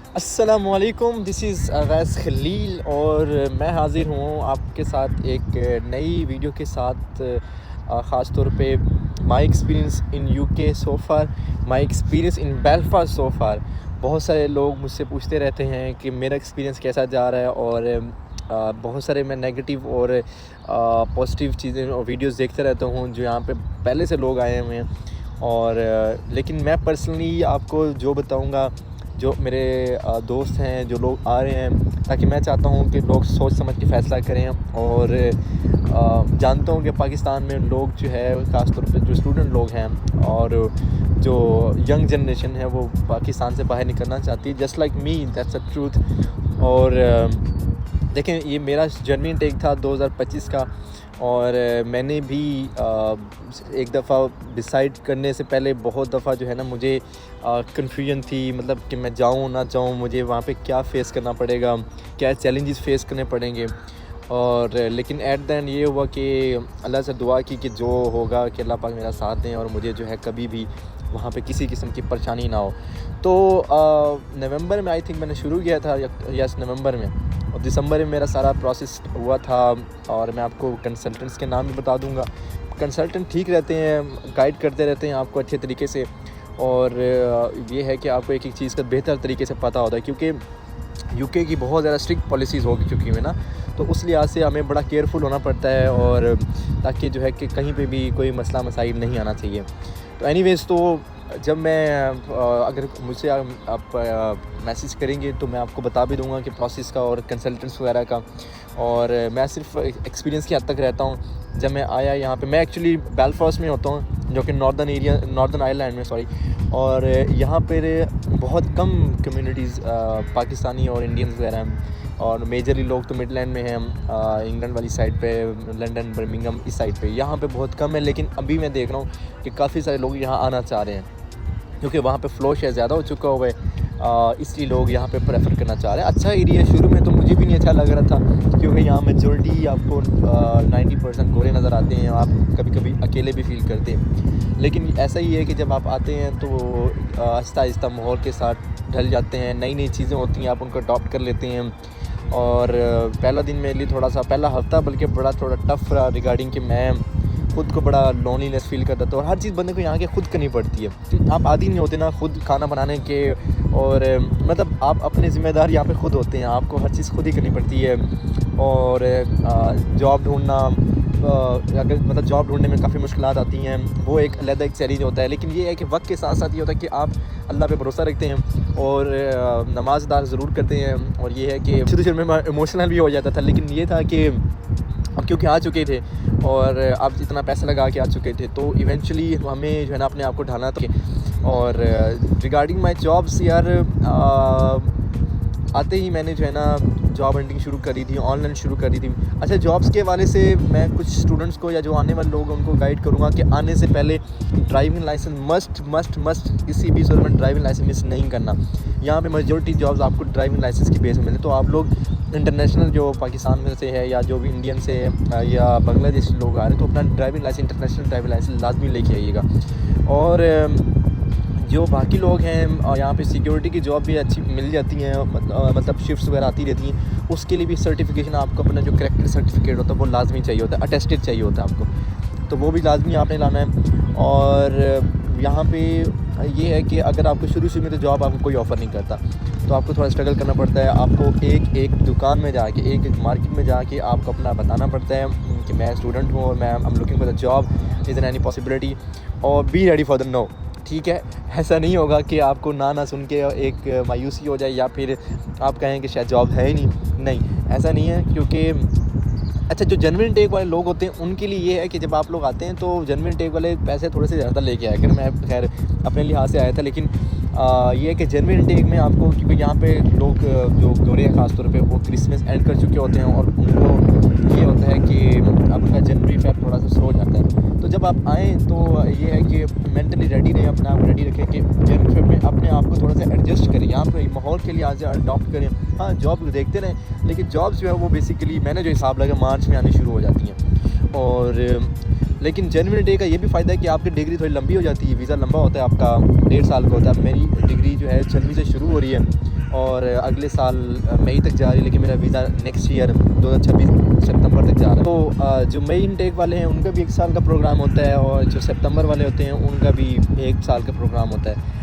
अस्सलामुअलैकुम, this is Awais Khalil और मैं हाज़िर हूँ आपके साथ एक नई वीडियो के साथ। ख़ास तौर पे my experience in UK so far, my experience in Belfast so far. बहुत सारे लोग मुझसे पूछते रहते हैं कि मेरा एक्सपीरियंस कैसा जा रहा है और बहुत सारे मैं नेगेटिव और पॉजिटिव चीज़ें और वीडियोस देखते रहता हूँ जो यहाँ पे पहले से लोग आए हुए हैं। और लेकिन मैं पर्सनली आपको जो बताऊँगा, जो मेरे दोस्त हैं, जो लोग आ रहे हैं, ताकि मैं चाहता हूँ कि लोग सोच समझ के फ़ैसला करें। और जानता हूँ कि पाकिस्तान में लोग जो है ख़ास तौर पे जो स्टूडेंट लोग हैं और जो यंग जनरेशन है वो पाकिस्तान से बाहर निकलना चाहती है, just like me, that's the truth. और देखें, ये मेरा जर्नी टेक था 2025 का और मैंने भी एक दफ़ा डिसाइड करने से पहले बहुत दफ़ा जो है ना मुझे कन्फ्यूजन थी, मतलब कि मैं जाऊँ ना जाऊँ, मुझे वहाँ पे क्या फ़ेस करना पड़ेगा, क्या चैलेंजेस फ़ेस करने पड़ेंगे। और लेकिन एट द एंड ये हुआ कि अल्लाह से दुआ की कि जो होगा कि अल्लाह पाक मेरा साथ दें और मुझे जो है कभी भी वहाँ पे किसी किस्म की परेशानी ना हो। तो नवंबर में आई थिंक मैंने शुरू किया था, यस नवंबर में, और दिसंबर में मेरा सारा प्रोसेस हुआ था। और मैं आपको कंसल्टेंट्स के नाम भी बता दूंगा। कंसल्टेंट ठीक रहते हैं, गाइड करते रहते हैं आपको अच्छे तरीके से। और ये है कि आपको एक एक चीज़ का बेहतर तरीके से पता होता है, क्योंकि यूके की बहुत ज़्यादा स्ट्रिक्ट पॉलिसीज़ हो चुकी हुई ना, तो उस लिहाज से हमें बड़ा केयरफुल होना पड़ता है, और ताकि जो है कि कहीं पे भी कोई मसला मसाइल नहीं आना चाहिए। तो एनीवेज़, तो जब मैं अगर मुझसे आप मैसेज करेंगे तो मैं आपको बता भी दूंगा कि प्रोसेस का और कंसल्टेंट्स वगैरह का। और मैं सिर्फ एक्सपीरियंस की हद तक रहता हूँ। जब मैं आया यहाँ पे, मैं एक्चुअली बेलफास्ट में होता हूँ, जो कि नॉर्दर्न आयरलैंड में, सॉरी। और यहाँ पर बहुत कम कम्युनिटीज़ पाकिस्तानी और इंडियंस वगैरह हैं, और मेजरली लोग तो मिडलैंड में हैं, इंग्लैंड वाली साइड पे, लंदन, बर्मिंघम इस साइड पे यहाँ पे बहुत कम है। लेकिन अभी मैं देख रहा हूँ कि काफ़ी सारे लोग यहाँ आना चाह रहे हैं, क्योंकि वहाँ पे फ़्लो शेयर ज़्यादा हो चुका हुआ है, इसलिए लोग यहाँ पे प्रेफर करना चाह रहे हैं। अच्छा एरिया, शुरू में तो मुझे भी नहीं अच्छा लग रहा था, क्योंकि यहाँ मेजॉरिटी आपको 90% गोरे नज़र आते हैं, आप कभी कभी अकेले भी फील करते हैं। लेकिन ऐसा ही है कि जब आप आते हैं तो आहिस्ता आहिस्ता माहौल के साथ ढल जाते हैं, नई नई चीज़ें होती हैं, आप उनको अडॉप्ट कर लेते हैं। और पहला दिन मेरे लिए पहला हफ़्ता बल्कि थोड़ा टफ़ रहा, रिगार्डिंग कि मैं ख़ुद को बड़ा लोनलीनेस फ़ील करता था। और हर चीज़ बंदे को यहाँ के ख़ुद करनी पड़ती है, आप आदी नहीं होते ना खुद खाना बनाने के, और मतलब आप अपने ज़िम्मेदार यहाँ पे ख़ुद होते हैं, आपको हर चीज़ खुद ही करनी पड़ती है। और जॉब ढूंढना, अगर मतलब जॉब ढूंढने में काफ़ी मुश्किलात आती हैं, वो एक अलग एक चैलेंज होता है। लेकिन ये है कि वक्त के साथ साथ ये होता है कि आप अल्लाह पे भरोसा रखते हैं और नमाज अदा ज़रूर करते हैं। और ये है कि शुरू में मैं इमोशनल भी हो जाता था, लेकिन ये था कि अब क्योंकि आ चुके थे और अब इतना पैसा लगा के आ चुके थे, तो इवेंचुअली हमें जो है ना अपने आप को ढालना था। और रिगार्डिंग माई जॉब्स यार, आते ही मैंने जो है ना जॉब हंटिंग शुरू करी थी, ऑनलाइन शुरू करी थी। अच्छा, जॉब्स के हवाले से मैं कुछ स्टूडेंट्स को या जो आने वाले लोग हैं उनको गाइड करूँगा कि आने से पहले ड्राइविंग लाइसेंस मस्ट किसी भी सूरत में ड्राइविंग लाइसेंस मिस नहीं करना। यहाँ पे मेजॉरिटी जॉब्स आपको ड्राइविंग लाइसेंस की बेस में मिले, तो आप लोग इंटरनेशनल जो पाकिस्तान में से है या जो भी इंडियन से है या बांग्लादेशी लोग आ रहे हैं, तो अपना driving licence, international driving licence लाजमी लेके आइएगा। और जो बाकी लोग हैं, यहाँ पे सिक्योरिटी की जॉब भी अच्छी मिल जाती हैं, मतलब शिफ्ट्स वगैरह आती रहती हैं, उसके लिए भी सर्टिफिकेशन, आपको अपना जो करेक्टर सर्टिफिकेट होता है वो लाजमी चाहिए होता है, अटेस्टेड चाहिए होता है आपको, तो वो भी लाजमी आपने लाना है। और यहाँ पे ये है कि अगर आपको शुरू में तो जॉब आपको कोई ऑफ़र नहीं करता, तो आपको थोड़ा स्ट्रगल करना पड़ता है। आपको एक दुकान में जाके, एक मार्केट में जाके आपको अपना बताना पड़ता है कि मैं स्टूडेंट हूँ और मैं am looking for the job, is any possibility, और be ready for the no. ठीक है, ऐसा नहीं होगा कि आपको ना सुन के एक मायूसी हो जाए या फिर आप कहें कि शायद जॉब है ही नहीं, ऐसा नहीं है। क्योंकि अच्छा, जो जेन्युइन टेक वाले लोग होते हैं उनके लिए ये है कि जब आप लोग आते हैं तो जेन्युइन टेक वाले पैसे थोड़े से ज़्यादा लेके आए। अगर मैं खैर अपने लिहाज से आया था, लेकिन ये है कि जेन्युइन टेक में आपको, क्योंकि यहाँ पे लोग जो गोरे हैं ख़ास तौर पे, वो क्रिसमस एंड कर चुके होते हैं और उनको ये होता है कि अब उनका जनवरी फेब थोड़ा सा स्लो हो जाता है। तो जब आप आएँ तो ये है कि मेंटली रेडी रहें, अपने आप रेडी रखें कि जनवरी फेब में अपने आप को थोड़ा सा एडजस्ट करें, यहाँ पे माहौल के लिए आज अडॉप्ट करें। हाँ, जॉब देखते रहें, लेकिन जॉब्स जो है वो बेसिकली मैंने जो हिसाब लगा मार्च में आनी शुरू हो जाती हैं। और लेकिन जेन्युइन डे का ये भी फ़ायदा है कि आपकी डिग्री थोड़ी लंबी हो जाती है, वीज़ा लंबा होता है आपका, 1.5 साल का होता है। मेरी डिग्री जो है 6वीं से शुरू हो रही है और अगले साल मई तक जा रही है, लेकिन मेरा वीज़ा नेक्स्ट ईयर 2026 सितंबर तक जा रहा है। तो जो मई इनटेक वाले हैं उनका भी 1 साल का प्रोग्राम होता है, और जो सितंबर वाले होते हैं उनका भी 1 साल का प्रोग्राम होता है।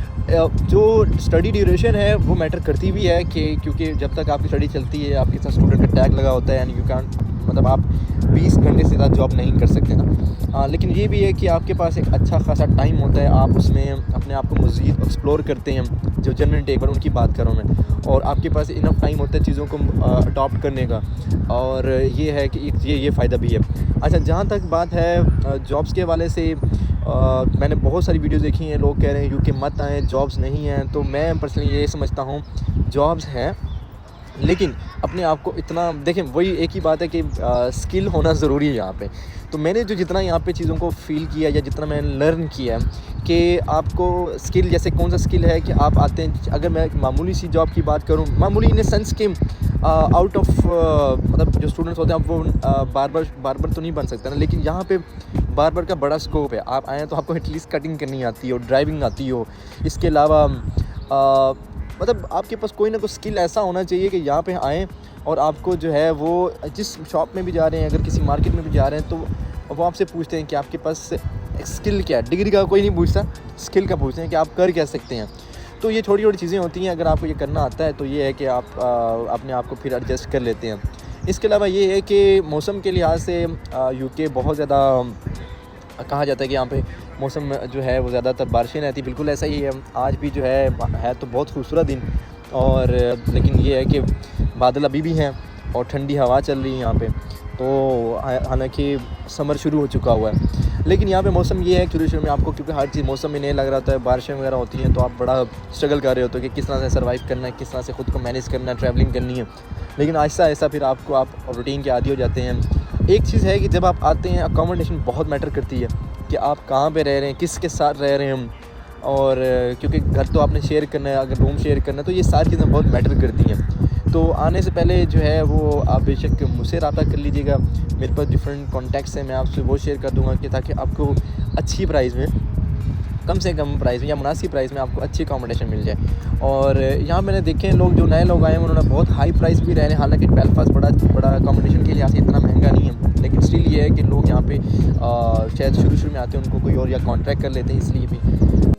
जो स्टडी ड्यूरेशन है वो मैटर करती भी है कि क्योंकि जब तक आपकी स्टडी चलती है आपके साथ स्टूडेंट का टैग लगा होता है, एंड यू कैन मतलब आप 20 घंटे से ज़्यादा जॉब नहीं कर सकते ना। लेकिन ये भी है कि आपके पास एक अच्छा खासा टाइम होता है, आप उसमें अपने आप को मज़ीद एक्सप्लोर करते हैं। जो जनरल टेक पर उनकी बात कर रहा हूँ मैं, और आपके पास इनफ टाइम होता है चीज़ों को अडॉप्ट करने का, और ये है कि ये फ़ायदा भी है। अच्छा, जहाँ तक बात है जॉब्स के हवाले से, मैंने बहुत सारी वीडियो देखी हैं, लोग कह रहे हैं यूके मत आएँ, जॉब्स नहीं हैं। तो मैं पर्सनली ये समझता हूँ जॉब्स हैं, लेकिन अपने आप को इतना देखें, वही एक ही बात है कि स्किल होना ज़रूरी है यहाँ पे। तो मैंने जो जितना यहाँ पे चीज़ों को फ़ील किया या जितना मैंने लर्न किया कि आपको स्किल, जैसे कौन सा स्किल है कि आप आते हैं, अगर मैं मामूली सी जॉब की बात करूँ, मामूली इन द सेंस कि आउट ऑफ मतलब जो स्टूडेंट्स होते हैं वो बार तो नहीं बन सकते ना, लेकिन यहाँ पे बार का बड़ा स्कोप है। आप आएँ तो आपको एटलीस्ट कटिंग करनी आती हो, ड्राइविंग आती हो, इसके अलावा मतलब आपके पास कोई ना कोई स्किल ऐसा होना चाहिए कि यहाँ पे आएँ और आपको जो है वो जिस शॉप में भी जा रहे हैं, अगर किसी मार्केट में भी जा रहे हैं, तो वो आपसे पूछते हैं कि आपके पास स्किल क्या है। डिग्री का कोई नहीं पूछता, स्किल का पूछते हैं कि आप कर क्या सकते हैं। तो ये छोटी छोटी चीज़ें होती हैं, अगर आपको ये करना आता है तो ये है कि आप अपने आप को फिर एडजस्ट कर लेते हैं। इसके अलावा ये है कि मौसम के लिहाज से यूके बहुत ज़्यादा कहा जाता है कि यहाँ पे मौसम जो है वो ज़्यादातर बारिशें रहती, बिल्कुल ऐसा ही है। आज भी जो है तो बहुत खूबसूरत दिन, और लेकिन ये है कि बादल अभी भी हैं और ठंडी हवा चल रही है यहाँ पे। तो हालांकि समर शुरू हो चुका हुआ है, लेकिन यहाँ पे मौसम ये है शुरू में आपको, क्योंकि हर चीज़ मौसम में नहीं लग रहा होता है, बारिशें वगैरह होती हैं तो आप बड़ा स्ट्रगल कर रहे होते हो कि किस तरह से सर्वाइव करना है, किस तरह से ख़ुद को मैनेज करना है, ट्रैवलिंग करनी है। लेकिन आहिस्ता आहिस्ता फिर आप रूटीन के आदी हो जाते हैं। एक चीज़ है कि जब आप आते हैं, अकोमोडेशन बहुत मैटर करती है कि आप कहाँ पे रह रहे हैं, किसके साथ रह रहे हैं हम, और क्योंकि घर तो आपने शेयर करना है, अगर रूम शेयर करना है तो ये सारी चीज़ें बहुत मैटर करती हैं। तो आने से पहले जो है वो आप बेशक मुझसे रब्ता कर लीजिएगा, मेरे पास डिफरेंट कॉन्टैक्ट्स हैं, मैं आपसे वो शेयर कर दूँगा कि ताकि आपको अच्छी प्राइस में, कम से कम प्राइस में या मुनासिब प्राइस में आपको अच्छी अकोमोडेशन मिल जाए। और यहाँ मैंने देखे हैं लोग जो नए लोग आए हैं उन्होंने बहुत हाई प्राइस भी रह रहे हैं, हालांकि बेलफास्ट बड़ा अकोमोडेशन के लिहाज से इतना महंगा नहीं है, लेकिन स्टिल ये है कि लोग यहाँ पे शायद शुरू में आते हैं, उनको कोई और या कॉन्ट्रैक्ट कर लेते हैं, इसलिए भी